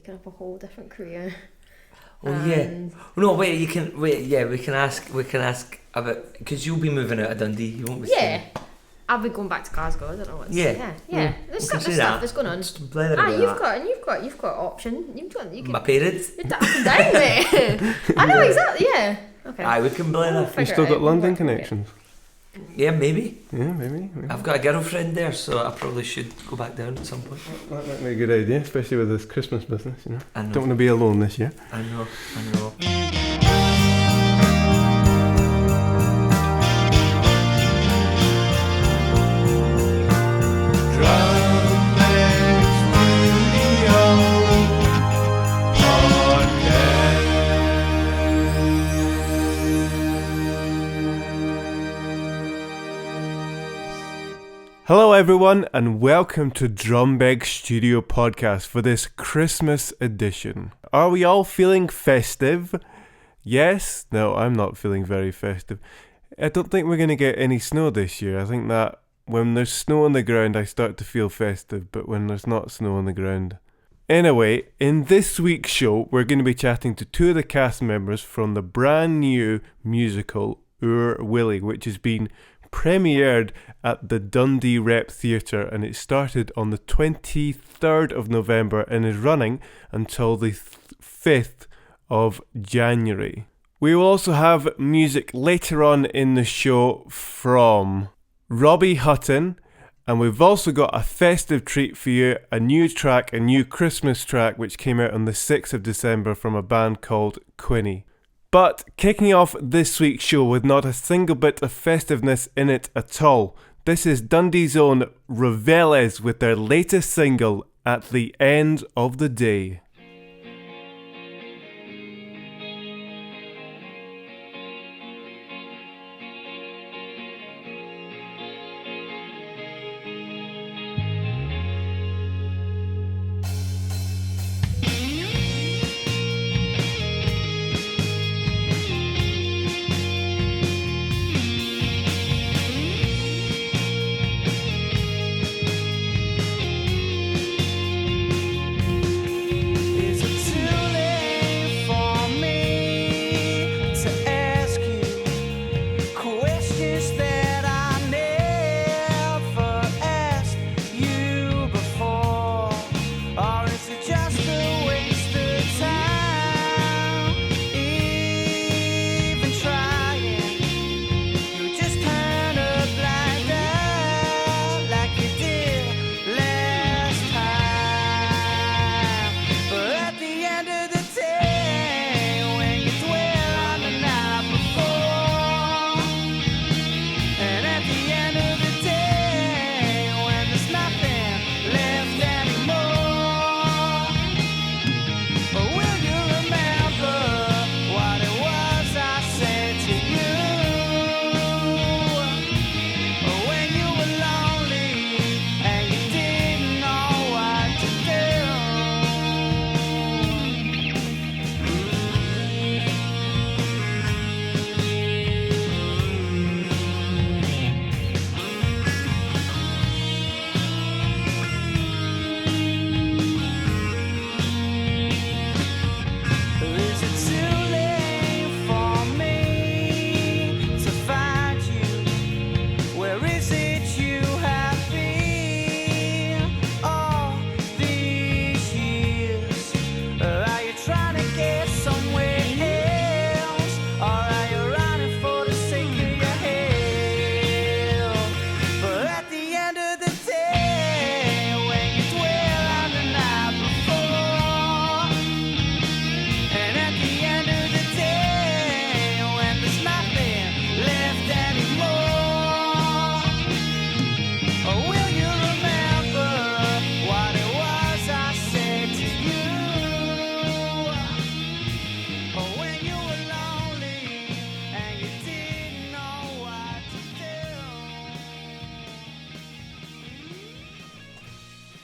taken up a whole different career. Oh yeah. No, wait. Yeah, we can ask about, because you'll be moving out of Dundee. You won't be. Yeah. I'll be going back to Glasgow. I don't know what's. Yeah. There's stuff that's going on. You've got option. You can. My parents. You're up and down, mate. I know exactly. Yeah. Okay. Aye, we can blend that. You still got London connections? Yeah, maybe. Yeah, maybe. I've got a girlfriend there, so I probably should go back down at some point. That might be a good idea, especially with this Christmas business, you know. I know. Don't want to be alone this year. I know. Hello everyone and welcome to Drumbeg Studio Podcast for this Christmas edition. Are we all feeling festive? Yes? No, I'm not feeling very festive. I don't think we're going to get any snow this year. I think that when there's snow on the ground I start to feel festive, but when there's not snow on the ground. Anyway, in this week's show we're going to be chatting to two of the cast members from the brand new musical Our Wullie, which has been premiered at the Dundee Rep Theatre, and it started on the 23rd of November and is running until the 5th of January. We will also have music later on in the show from Robbie Hutton, and we've also got a festive treat for you, a new Christmas track which came out on the 6th of December from a band called Quinny. But kicking off this week's show with not a single bit of festiveness in it at all, this is Dundee's own Revellers with their latest single, At the End of the Day.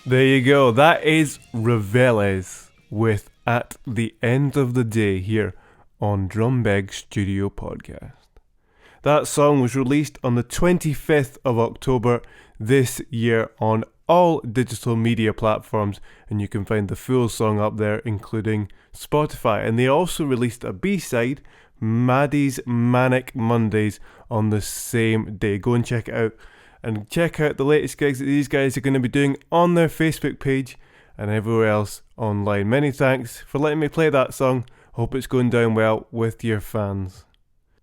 There you go. That is Ruvellas with At the End of the Day here on Drumbeg Studio Podcast. That song was released on the 25th of October this year on all digital media platforms, and you can find the full song up there, including Spotify. And they also released a B-side, Maddie's Manic Mondays, on the same day. Go and check it out. And check out the latest gigs that these guys are going to be doing on their Facebook page and everywhere else online. Many thanks for letting me play that song. Hope it's going down well with your fans.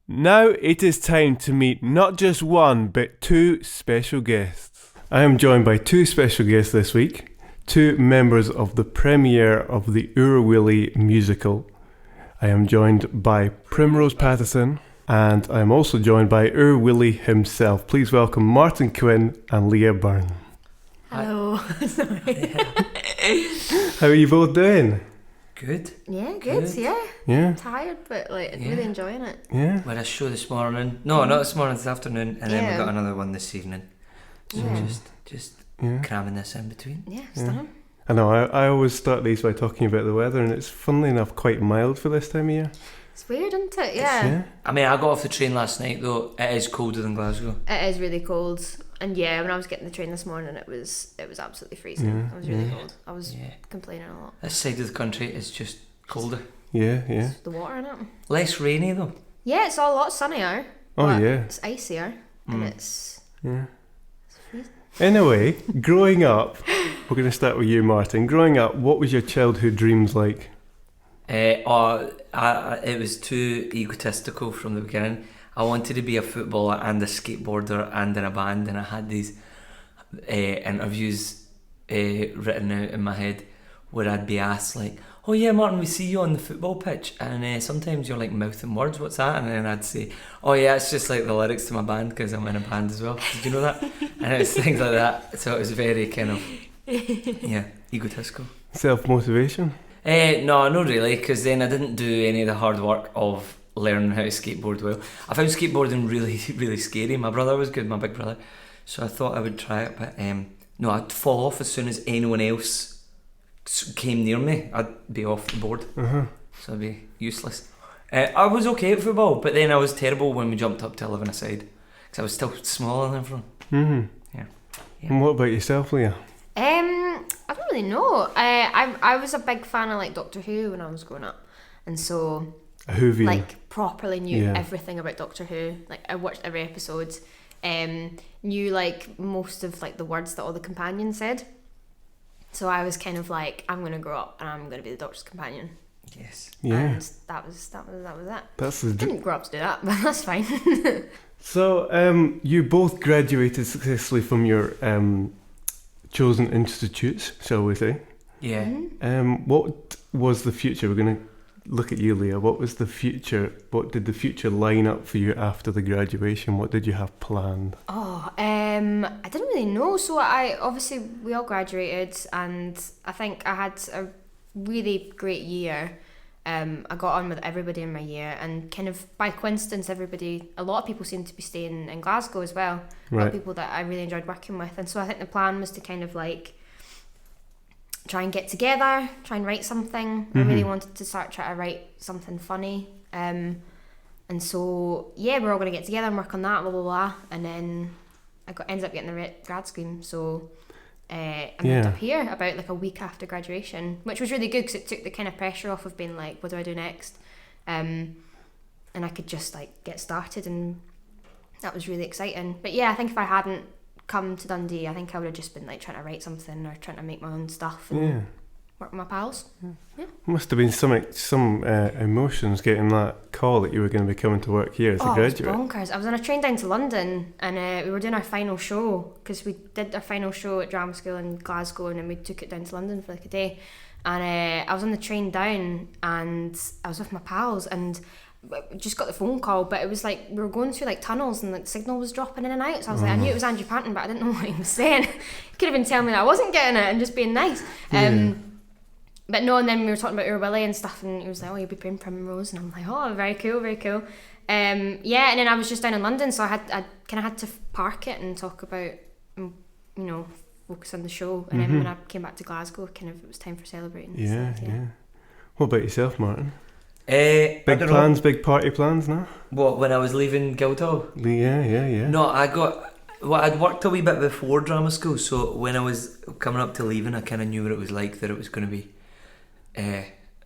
Now it is time to meet not just one, but two special guests. I am joined by two special guests this week, two members of the premiere of the Our Wullie musical. I am joined by Primrose Patterson, and I am also joined by Our Wullie himself. Please welcome Martin Quinn and Leah Byrne. Hello. Sorry. How are you both doing? Good. Yeah, good. Yeah. Tired, but really enjoying it. Yeah. We had a show this morning. No, not this morning, this afternoon, and then we got another one this evening. So just cramming this in between. Yeah, stunning. I know, I always start these by talking about the weather, and it's funnily enough quite mild for this time of year. It's weird, isn't it? Yeah. I mean, I got off the train last night though. It is colder than Glasgow. It is really cold. And when I was getting the train this morning, it was absolutely freezing. It was really cold. I was complaining a lot. This side of the country is just colder. Yeah. It's the water in it. Less rainy though. Yeah, it's a lot sunnier. Oh yeah. It's icier and it's Yeah. It's freezing. Anyway, growing up, we're going to start with you, Martin. Growing up, what was your childhood dreams like? It was too egotistical from the beginning. I wanted to be a footballer and a skateboarder and in a band, and I had these interviews written out in my head where I'd be asked like, "Oh yeah, Martin, we see you on the football pitch, and sometimes you're like mouthing words. What's that?" And then I'd say, "Oh yeah, it's just like the lyrics to my band because I'm in a band as well. Did you know that?" And it's things like that. So it was very kind of egotistical. Self-motivation? No, not really, because then I didn't do any of the hard work of learning how to skateboard well. I found skateboarding really, really scary. My brother was good, my big brother, so I thought I would try it, but no, I'd fall off as soon as anyone else came near me. I'd be off the board, so I'd be useless. I was okay at football, but then I was terrible when we jumped up to 11-a-side, because I was still smaller than everyone. Yeah. And what about yourself, Leah? I don't really know. I was a big fan of like Doctor Who when I was growing up, and so properly knew everything about Doctor Who. Like I watched every episode, knew like most of like the words that all the companions said. So I was kind of like, I'm gonna grow up and I'm gonna be the Doctor's companion. Yes. Yeah. And that was it. Didn't grow up to do that, but that's fine. So you both graduated successfully from your chosen institutes, shall we say? Yeah. What was the future? We're going to look at you, Leah. What was the future? What did the future line up for you after the graduation? What did you have planned? I didn't really know. So we all graduated, and I think I had a really great year. I got on with everybody in my year, and kind of by coincidence, a lot of people seemed to be staying in Glasgow as well. A lot of people that I really enjoyed working with, and so I think the plan was to kind of like try and get together, try and write something. I really wanted to try to write something funny, and so we're all going to get together and work on that, blah blah blah, and then ended up getting the grad scheme, so I moved up here about like a week after graduation, which was really good because it took the kind of pressure off of being like, what do I do next, and I could just like get started, and that was really exciting. But I think if I hadn't come to Dundee, I think I would have just been like trying to write something or trying to make my own stuff and work with my pals. Must have been some emotions getting that call that you were going to be coming to work here as a graduate. It was bonkers. I was on a train down to London, and we were doing our final show, because we did our final show at drama school in Glasgow, and then we took it down to London for like a day, and I was on the train down, and I was with my pals, and just got the phone call, but it was like we were going through like tunnels and like signal was dropping in and out, so I was like, I knew it was Andrew Panton, but I didn't know what he was saying. He could have been telling me that I wasn't getting it and just being nice. But no, and then we were talking about Our Wullie and stuff, and he was like, oh, you'll be playing Primrose, and I'm like, oh, very cool, very cool. And then I was just down in London, so I kind of had to park it and talk about, focus on the show, and then when I came back to Glasgow, it was time for celebrating. Yeah. What about yourself, Martin? Big plans, big party plans now? What, when I was leaving Guildhall? Yeah. No, Well, I'd worked a wee bit before drama school, so when I was coming up to leaving, I kind of knew what it was like, that it was going to be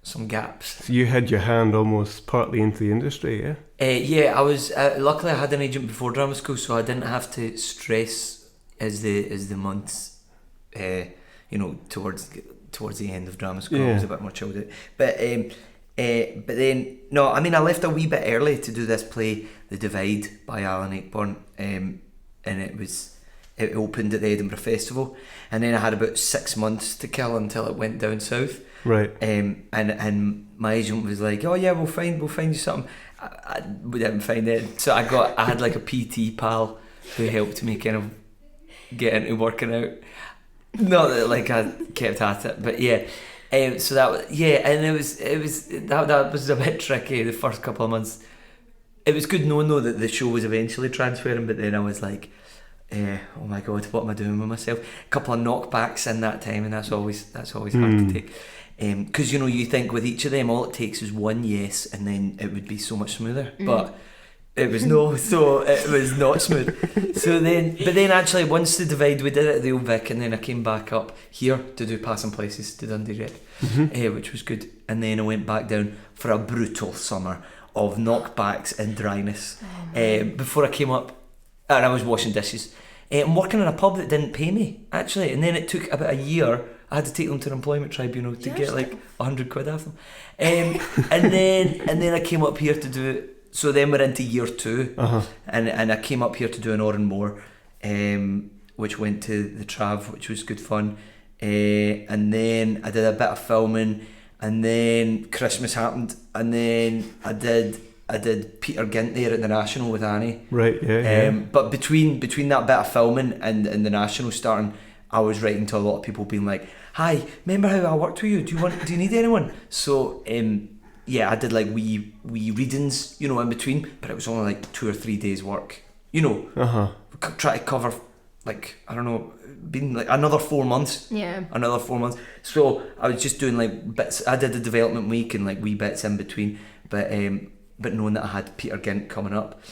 some gaps. So you had your hand almost partly into the industry, yeah? Yeah, I was. Luckily, I had an agent before drama school, so I didn't have to stress as the months, towards the end of drama school. I was a bit more chilled out. But then no, I mean, I left a wee bit early to do this play, The Divide by Alan Ayckbourn, and it opened at the Edinburgh Festival, and then I had about 6 months to kill until it went down south. Right. And my agent was like, "Oh yeah, we'll find you something." We didn't find it, so I had like a PT pal who helped me kind of get into working out. Not that like I kept at it, but yeah. So that was, and it was that was a bit tricky the first couple of months. It was good knowing though that the show was eventually transferring, but then I was like, oh my god, what am I doing with myself? A couple of knockbacks in that time, and that's always hard to take. Because you think with each of them, all it takes is one yes, and then it would be so much smoother. But it was not smooth. But then actually, once The Divide, we did it at the Old Vic, and then I came back up here to do Passing Places to Dundee Rep, which was good. And then I went back down for a brutal summer of knockbacks and dryness before I came up, and I was washing dishes. I'm working in a pub that didn't pay me actually, and then it took about a year. I had to take them to an employment tribunal to get like 100 quid off them, and then I came up here to do it. So then we're into year 2, and I came up here to do an Oranmore, which went to the Trav, which was good fun, and then I did a bit of filming, and then Christmas happened, and then I did Peter Gint there at the National with Annie. Right, yeah. But between that bit of filming and the National starting, I was writing to a lot of people being like, "Hi, remember how I worked with you? Do you need anyone?" So I did like wee readings, in between, but it was only like 2 or 3 days work. Try to cover like, I don't know, been like another 4 months. Yeah. Another 4 months. So I was just doing like bits. I did the development week and like wee bits in between, but knowing that I had Peter Gint coming up,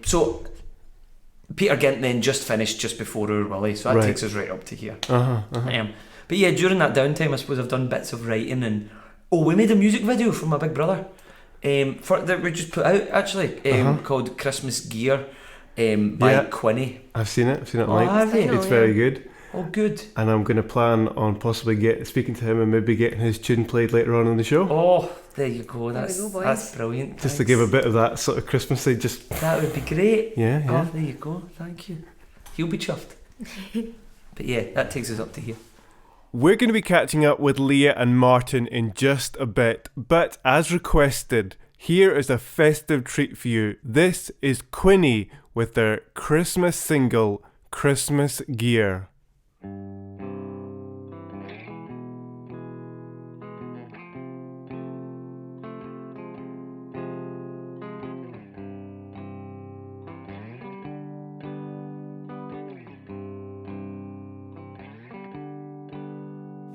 so Peter Gint then just finished just before Our Wullie, so that takes us right up to here. But yeah, during that downtime, I suppose I've done bits of writing, and we made a music video for my big brother, that we just put out actually, called Christmas Gear, by Quinny. I've seen it online. It's very good. Oh, good. And I'm going to plan on possibly speaking to him and maybe getting his tune played later on in the show. Oh, there you go. That's brilliant. Just to give a bit of that sort of Christmassy. That would be great. Yeah. Oh, there you go. Thank you. He'll be chuffed. But yeah, that takes us up to here. We're going to be catching up with Leah and Martin in just a bit, but as requested, here is a festive treat for you. This is Quinny with their Christmas single, Christmas Gear.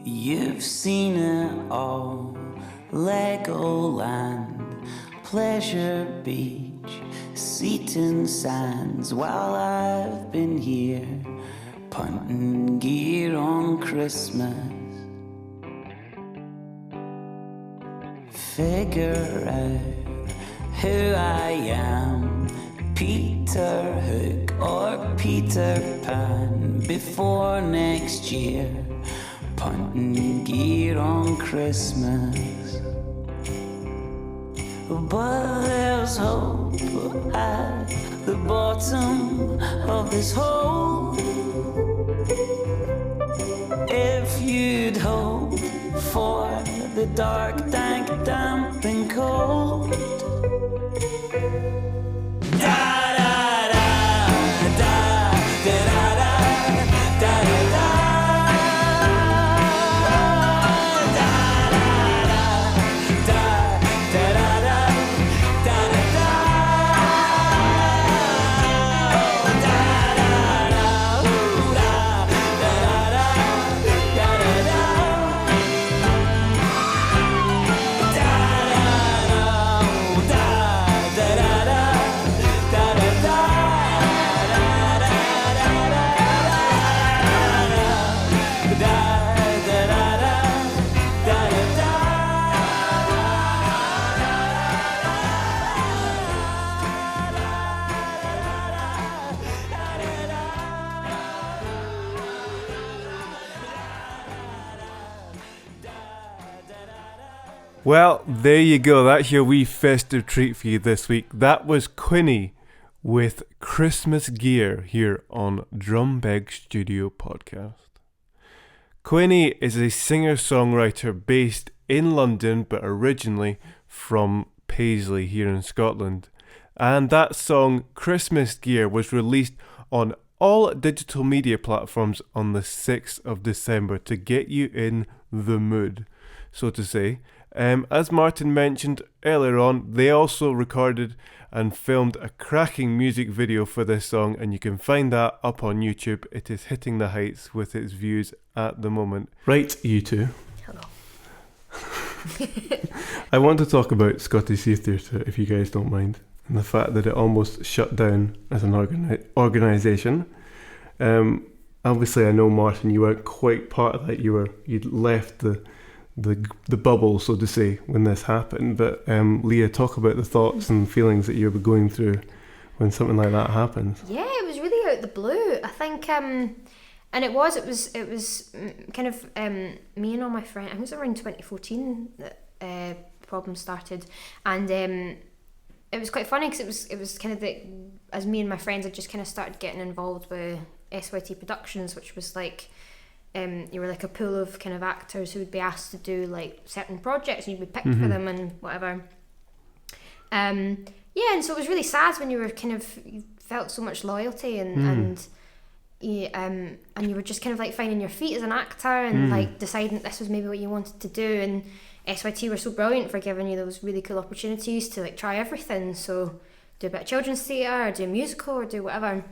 You've seen it all, Legoland, Pleasure Beach, Seaton Sands, while I've been here, punting gear on Christmas. Figure out who I am, Peter Hook or Peter Pan, before next year, punting gear on Christmas. But there's hope at the bottom of this hole. If you'd hope for the dark, dank, damp and cold. Well, there you go. That's your wee festive treat for you this week. That was Quinny with Christmas Gear here on Drumbeg Studio Podcast. Quinny is a singer-songwriter based in London but originally from Paisley here in Scotland. And that song, Christmas Gear, was released on all digital media platforms on the 6th of December to get you in the mood, so to say. As Martin mentioned earlier on, they also recorded and filmed a cracking music video for this song, and you can find that up on YouTube. It is hitting the heights with its views at the moment. Right, you two. Hello. I want to talk about Scotty Sisters, if you guys don't mind, and the fact that it almost shut down as an organisation. Obviously, I know, Martin, you weren't quite part of that. You'd left the bubble, so to say, when this happened. But Leah, talk about the thoughts and feelings that you were going through when something like that happens. Yeah, it was really out of the blue. I think, and it was kind of me and all my friends. I think it was around 2014 that problem started, and it was quite funny because it was kind of as me and my friends had just kind of started getting involved with SYT Productions, which was like. You were like a pool of kind of actors who would be asked to do like certain projects, and you'd be picked for them and whatever. And so it was really sad when you felt so much loyalty and you were just kind of like finding your feet as an actor and like deciding this was maybe what you wanted to do. And SYT were so brilliant for giving you those really cool opportunities to like try everything. So do a bit of children's theatre, or do a musical, or do whatever.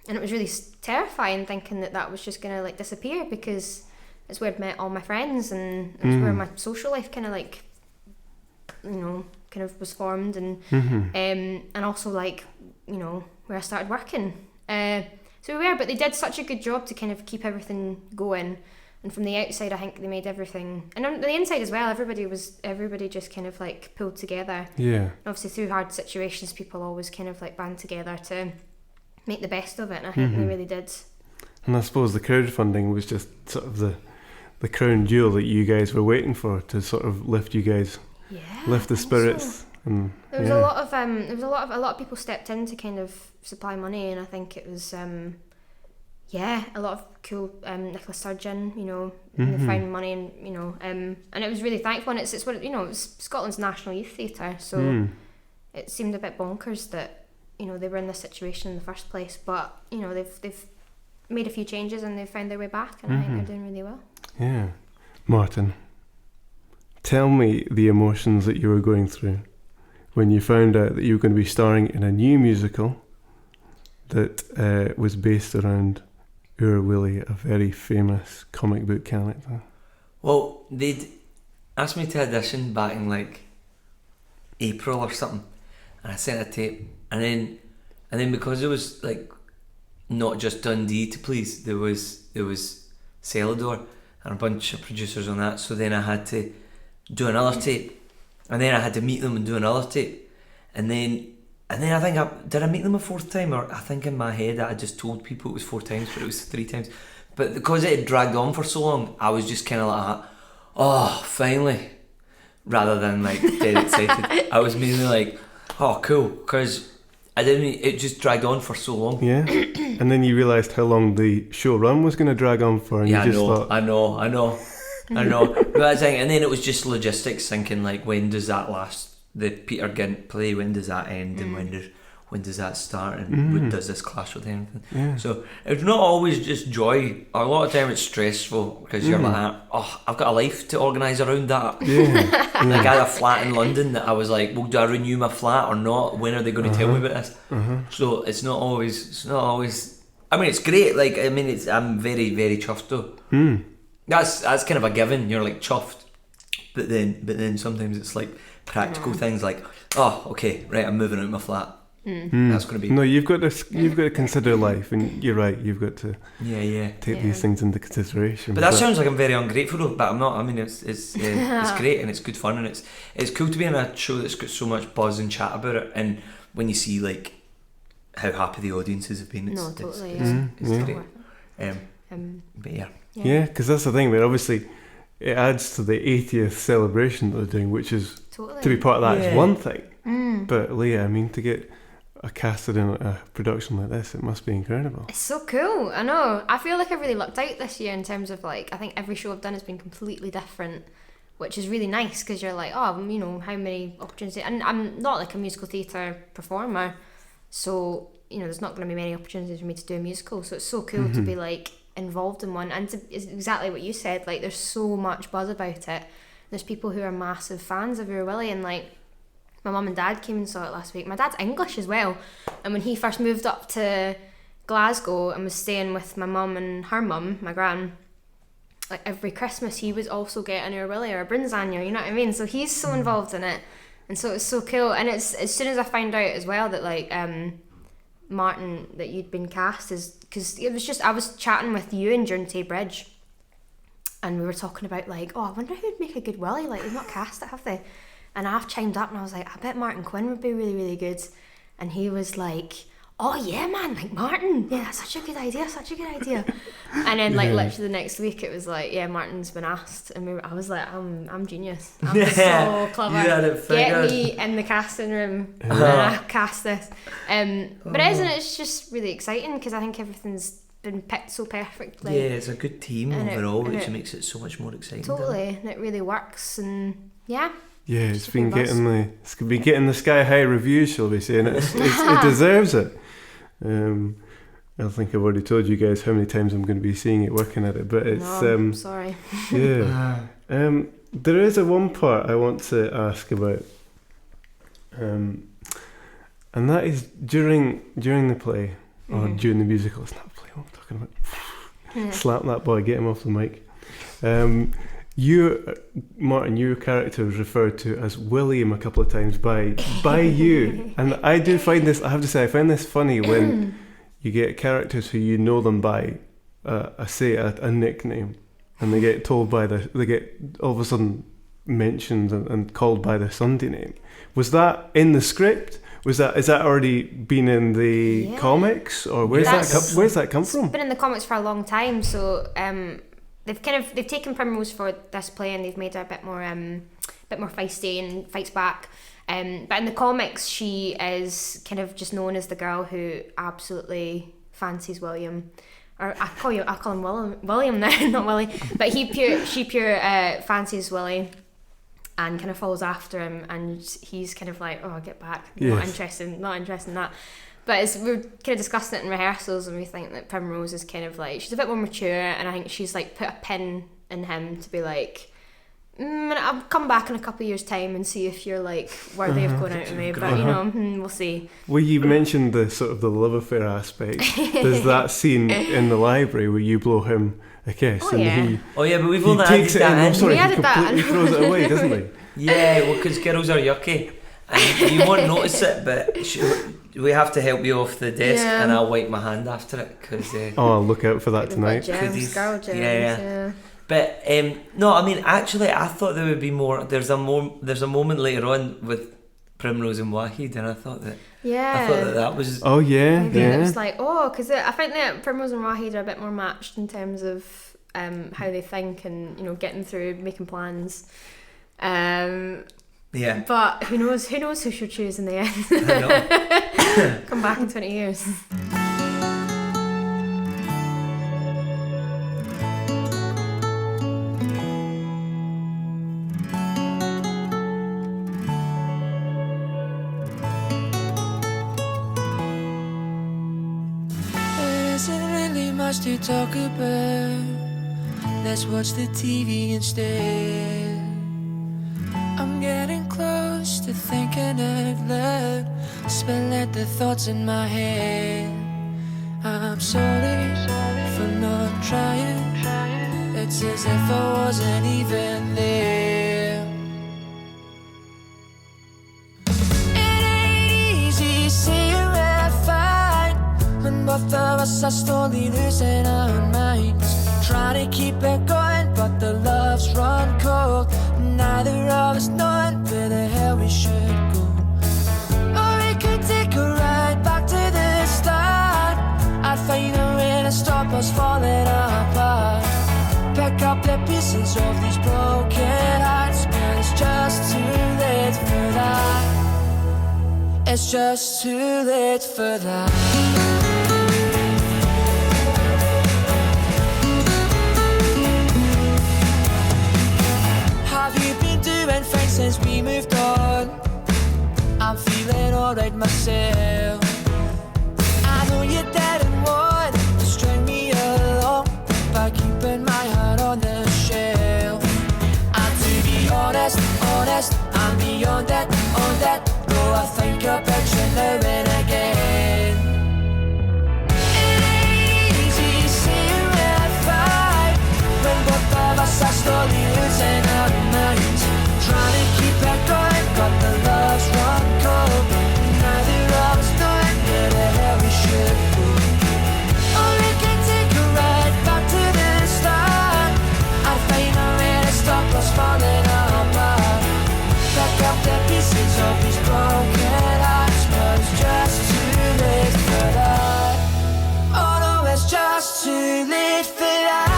And it was really terrifying thinking that was just going to like disappear, because it's where I'd met all my friends, and it was where my social life kind of like, kind of was formed, and also like, where I started working. So we were, but they did such a good job to kind of keep everything going. And from the outside, I think they made everything, and on the inside as well, everybody just kind of like pulled together. Yeah. And obviously through hard situations, people always kind of like band together to make the best of it, and I think they really did. And I suppose the crowdfunding was just sort of the crown jewel that you guys were waiting for to sort of lift you guys, lift the spirits. So. And there was a lot of people stepped in to kind of supply money, and I think it was a lot of cool Nicola Sturgeon, found money, and it was really thankful. And it's what it was Scotland's National Youth Theatre, so it seemed a bit bonkers that. They were in this situation in the first place, but they've made a few changes and they've found their way back, and I think they're doing really well. Yeah. Martin, tell me the emotions that you were going through when you found out that you were going to be starring in a new musical that was based around Our Wullie, a very famous comic book character. Well, they'd asked me to audition back in like April or something, and I sent a tape. And then because it was like not just Dundee to please, there was Celador and a bunch of producers on that. So then I had to do another tape, and then I had to meet them and do another tape, and then I think did I meet them a fourth time, or I think in my head I just told people it was 4 times, but it was 3 times. But because it had dragged on for so long, I was just kind of like, oh, finally, rather than like dead excited. I was mainly like, oh, cool, because. It just dragged on for so long. Yeah. And then you realised how long the show run was going to drag on for, and you just thought... I know. But that's the thing, and then it was just logistics, thinking like, when does that last? The Peter Gint play, when does that end, and when does that start, and does this clash with anything? Yeah. So it's not always just joy. A lot of time it's stressful, because you're like, I've got a life to organise around that. Yeah. Like I had a flat in London that I was like, well, do I renew my flat or not? When are they going to tell me about this? So it's not always. I mean, it's great. Like, I mean, I'm very, very chuffed though. That's kind of a given. You're like chuffed, but then sometimes it's like practical things like, oh, okay, right, I'm moving out of my flat. That's going to be... No, you've got to consider life, and you're right, you've got to take these things into consideration. But that sounds like I'm very ungrateful though, but I'm not. I mean, it's great, and it's good fun, and it's cool to be in a show that's got so much buzz and chat about it, and when you see like how happy the audiences have been, it's great. But yeah, because that's the thing, that obviously it adds to the 80th celebration that they're doing, which is Totally. to be part of that is Yeah. one thing. But Leah, I mean, to get casted in a production like this, it must be incredible. It's so cool. I know. I feel like I really lucked out this year in terms of like, I think every show I've done has been completely different, which is really nice because you're like, oh, you know, how many opportunities. And I'm not like a musical theatre performer, so, you know, there's not going to be many opportunities for me to do a musical. So it's so cool to be like involved in one. And it's exactly what you said, like there's so much buzz about it. There's people who are massive fans of Our Wullie, and like, my mum and dad came and saw it last week. My dad's English as well. And when he first moved up to Glasgow and was staying with my mum and her mum, my gran, like every Christmas he was also getting Our Wullie or a Brinzanya, you know what I mean? So he's so involved in it. And so it's so cool. And it's as soon as I found out as well that like Martin, that you'd been cast, is because it was just, I was chatting with you and during Tay Bridge, and we were talking about like, oh, I wonder who'd make a good Wullie. Like, they've not cast it, have they? And I've chimed up and I was like, I bet Martin Quinn would be really, really good. And he was like, oh yeah, man, like Martin, yeah, that's such a good idea. And then like literally the next week it was like, yeah, Martin's been asked. And I was like, I'm genius. I'm so clever. You had it figured. Get me in the casting room and then I cast this. But it's just really exciting because I think everything's been picked so perfectly. Yeah, it's a good team And overall, which it makes it so much more exciting. Totally, and it really works. And yeah. Yeah, it's Just been a buzz. getting the sky high reviews, shall we say, and it deserves it. I think I've already told you guys how many times I'm going to be seeing it, working at it, but it's I'm sorry. yeah. There is one part I want to ask about, and that is during the play or during the musical. It's not a play. What I'm talking about. Slap that boy. Get him off the mic. You, Martin, your character was referred to as William a couple of times by you, and I do find this. I have to say, I find this funny when you get characters who you know them by a nickname, and they get told they get all of a sudden mentioned and called by their Sunday name. Was that in the script? Is that already been in the comics, or where's that come from? It's been in the comics for a long time, so. They've taken Primrose for this play and they've made her a bit more feisty and fights back. But in the comics, she is kind of just known as the girl who absolutely fancies William. Or I call him William now, not Willie. But she pure fancies Willie and kind of follows after him, and he's kind of like, oh, get back, not interested in that. But we're kind of discussing it in rehearsals, and we think that Primrose is kind of like, she's a bit more mature, and I think she's like put a pin in him to be like, I'll come back in a couple of years' time and see if you're like worthy of going out with me. But you know, we'll see. Well, you mentioned the sort of the love affair aspect. There's that scene in the library where you blow him a kiss, but he we've only takes it in. I'm sorry, we he added that completely throws it away, doesn't he? Yeah, well, because girls are yucky, and you won't notice it, but we have to help you off the desk, and I'll wipe my hand after it because. I'll look out for that tonight. Girl germs, yeah. But no, I mean, actually, I thought there would be more. There's a moment later on with Primrose and Wahid, and I thought that. Yeah. I thought that was. Oh yeah, maybe yeah. it was like, because I think that Primrose and Wahid are a bit more matched in terms of how they think and getting through, making plans. Yeah. But who knows who she'll choose in the end. I know. Come back in 20 years. There isn't really much to talk about. Let's watch the TV instead. I'm getting close to thinking out loud, spill out the thoughts in my head. I'm sorry for not trying. It's as if I wasn't even there. It ain't easy seeing red fine when both of us are slowly losing our minds. Trying to keep it going, but the love's run cold. Neither of us knowing where the hell we should go. Or we could take a ride back to the start. I'd find a way to stop us falling apart. Pick up the pieces of these broken just too late for that. Have you been doing fine since we moved on? I'm feeling alright myself. I know you didn't want to string me along by keeping my heart on the shelf. And to be honest, I'm beyond that, on that. Though I think about you now and again. It ain't easy seeing red flag when both of us are slowly losing our minds. Trying to keep it going, but the love's run cold. Neither of us knowing where the hell we should go. Or we can take a ride back to the start and find a way to stop us falling apart. Pick up the pieces of these broken hearts, but it's just too late for that. Oh no, it's just too late for that.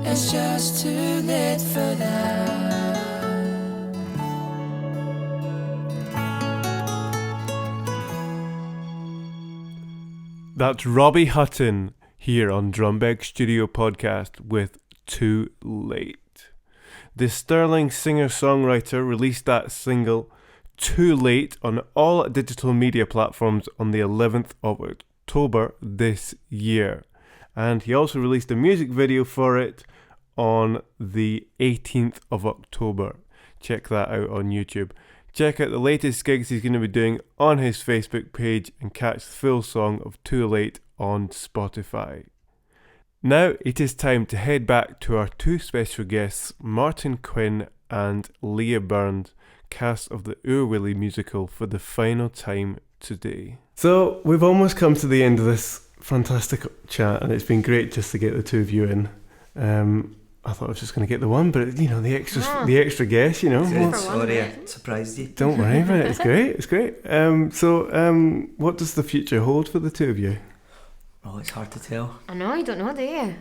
It's just too late for that. That's Robbie Hutton here on Drumbeg Studio Podcast with Too Late. The sterling singer-songwriter released that single Too Late on all digital media platforms on the 11th of October this year. And he also released a music video for it on the 18th of October. Check that out on YouTube. Check out the latest gigs he's going to be doing on his Facebook page and catch the full song of Too Late on Spotify. Now it is time to head back to our two special guests, Martin Quinn and Leah Byrne, cast of the Our Wullie musical, for the final time today. So we've almost come to the end of this fantastic chat, and it's been great just to get the two of you in. I thought I was just going to get the one, but you know, the extra guest, you know. Good. Sorry, I surprised you. Don't worry about it. It's great. What does the future hold for the two of you? Oh, it's hard to tell. I know, you don't know, do you?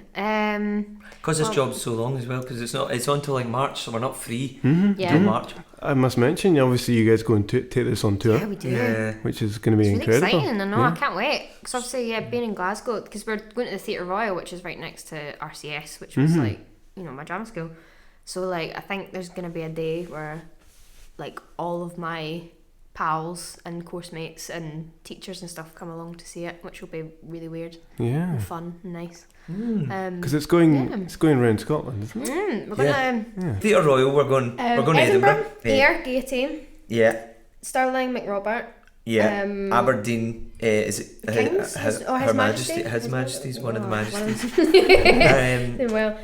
Because this job's so long as well, because it's on till like March, so we're not free Yeah. till March. I must mention, obviously you guys go and take this on tour, Yeah, we do. Yeah. which is going to be It's really incredible. exciting, I know, Yeah. I can't wait. Because obviously, being in Glasgow, because we're going to the Theatre Royal, which is right next to RCS, which was like, you know, my drama school. So like, I think there's going to be a day where like all of my pals and course mates and teachers and stuff come along to see it, which will be really weird Yeah, and fun and nice. because it's going around Scotland, isn't it? We're going Theatre Royal, we're going to Edinburgh. Ayr, Guillotine, Yeah. Stirling, McRobert. Yeah. Aberdeen, is it King's? His Majesty? His Majesty's, one of the Majesties. Well,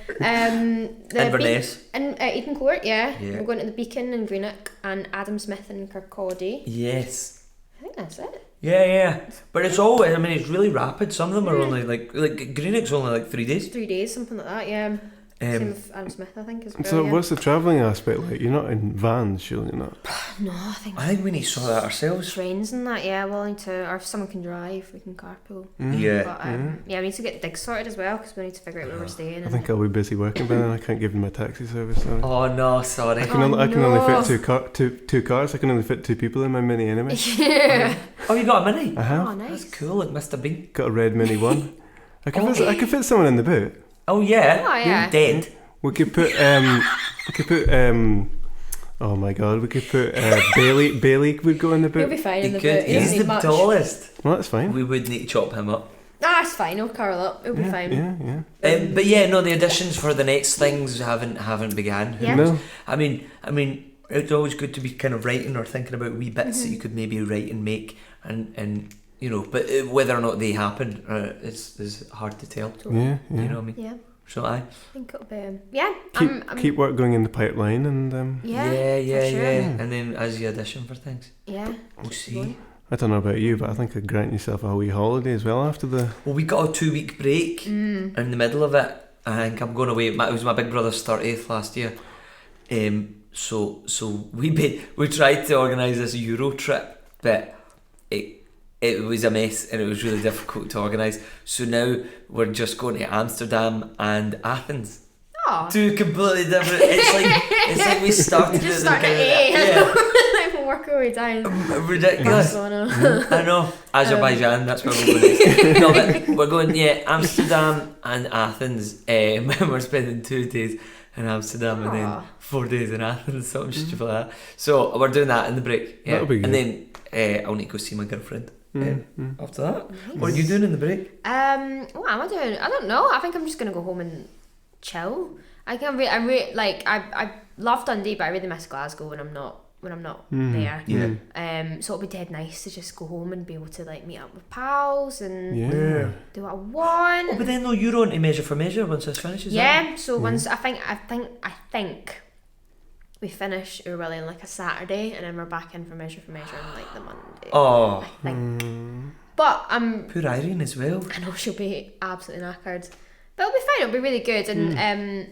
Inverness. Eden Court, yeah. Yeah. We're going to the Beacon in Greenock and Adam Smith in Kirkcaldy. Yes. I think that's it. Yeah. But it's all, I mean, it's really rapid. Some of them are only like Greenock's only like 3 days. 3 days, something like that, yeah. Same with Adam Smith, I think, as well. So yeah. what's the travelling aspect like? You're not in vans, surely not? No, I think we need to sort that ourselves. trains and that, yeah, willing to, or if someone can drive, we can carpool. Yeah. But we need to get digs sorted as well, because we need to figure out where we're staying. I think I'll be busy working by then. I can't give them a taxi service. Sorry. Oh no, sorry. I can only fit two cars. I can only fit two people in my Mini anyway. Yeah. Oh, you got a Mini? I have. Oh, nice. That's cool, like Mr. Bean. Got a red Mini one. I could fit someone in the boot. Oh yeah. Oh, yeah. Dead. We could put oh my god, we could put Bailey would go in the He'll boot. be fine in the Good. boot. He doesn't He's need the much. tallest. Well, that's fine. We would need to chop him up. Ah, it's fine. He'll curl up. It'll be fine. Yeah. But yeah, no, the auditions for the next things haven't began. Yeah. No. I mean, it's always good to be kind of writing or thinking about wee bits that you could maybe write and make, and you know, but whether or not they happen, is hard to tell. Yeah. You know what I mean? Yeah. So I think it'll be yeah. Keep work going in the pipeline and Yeah. yeah, for sure. and then as you audition for things, Yeah. we'll see. I don't know about you, but I think I'd grant yourself a wee holiday as well after the. Well, we got a 2-week break in the middle of it. I think I'm going away. It was my big brother's 30th last year, So we tried to organise this Euro trip, but it was a mess and it was really difficult to organise. So now we're just going to Amsterdam and Athens. Oh. Two completely different. It's like we started Just at start at A. Yeah. Like work our way down. Ridiculous. I know. Azerbaijan, that's where we're going. No, but we're going, Amsterdam and Athens. We're spending 2 days in Amsterdam and then 4 days in Athens, something stupid like that. So we're doing that in the break. Yeah. That'll be good. And then I'll need to go see my girlfriend. After that, what are you doing in the break? What am I doing? I don't know. I think I'm just gonna go home and chill. I love Dundee, but I really miss Glasgow when I'm not there. Yeah. So it'll be dead nice to just go home and be able to like meet up with pals and do what I want. Oh, but then you're on to Measure for Measure once this finishes. Yeah. So once I think we finish Our Wullie on like a Saturday, and then we're back in for Measure on like the Monday. Oh. I think. But poor Irene as well. I know she'll be absolutely knackered. But it'll be fine, it'll be really good. And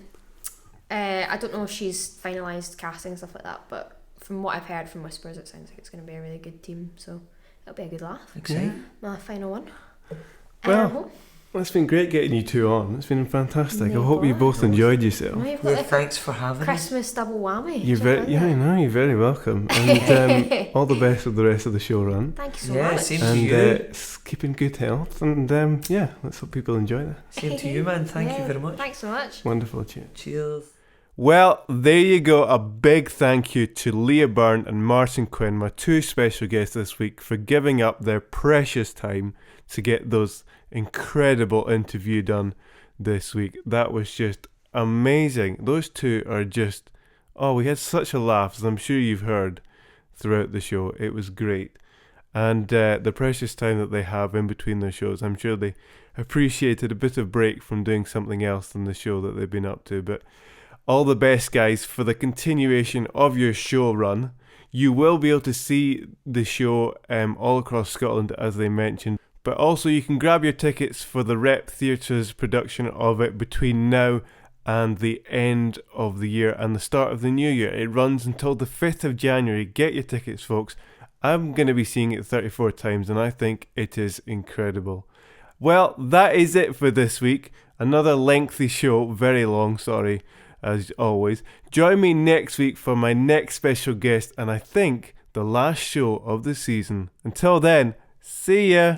I don't know if she's finalised casting and stuff like that, but from what I've heard from whispers, it sounds like it's going to be a really good team. So it'll be a good laugh. Exciting. My final one. Well, it's been great getting you two on. It's been fantastic. I hope you both enjoyed yourself. Thanks for having Christmas double whammy. You're very welcome. And all the best with the rest of the show run. Thank you so much. Same to you. Keep in good health. And let's hope people enjoy that. Same to you, man. Thank you very much. Thanks so much. Wonderful tune. Cheers. Well, there you go. A big thank you to Leah Byrne and Martin Quinn, my two special guests this week, for giving up their precious time to get those incredible interview done this week. That was just amazing. Those two are just, we had such a laugh, as I'm sure you've heard throughout the show. It was great. And the precious time that they have in between their shows, I'm sure they appreciated a bit of break from doing something else than the show that they've been up to. But all the best, guys, for the continuation of your show run. You will be able to see the show all across Scotland, as they mentioned. But also you can grab your tickets for the Rep Theatre's production of it between now and the end of the year and the start of the new year. It runs until the 5th of January. Get your tickets, folks. I'm going to be seeing it 34 times and I think it is incredible. Well, that is it for this week. Another lengthy show, very long, sorry, as always. Join me next week for my next special guest and I think the last show of the season. Until then, see ya!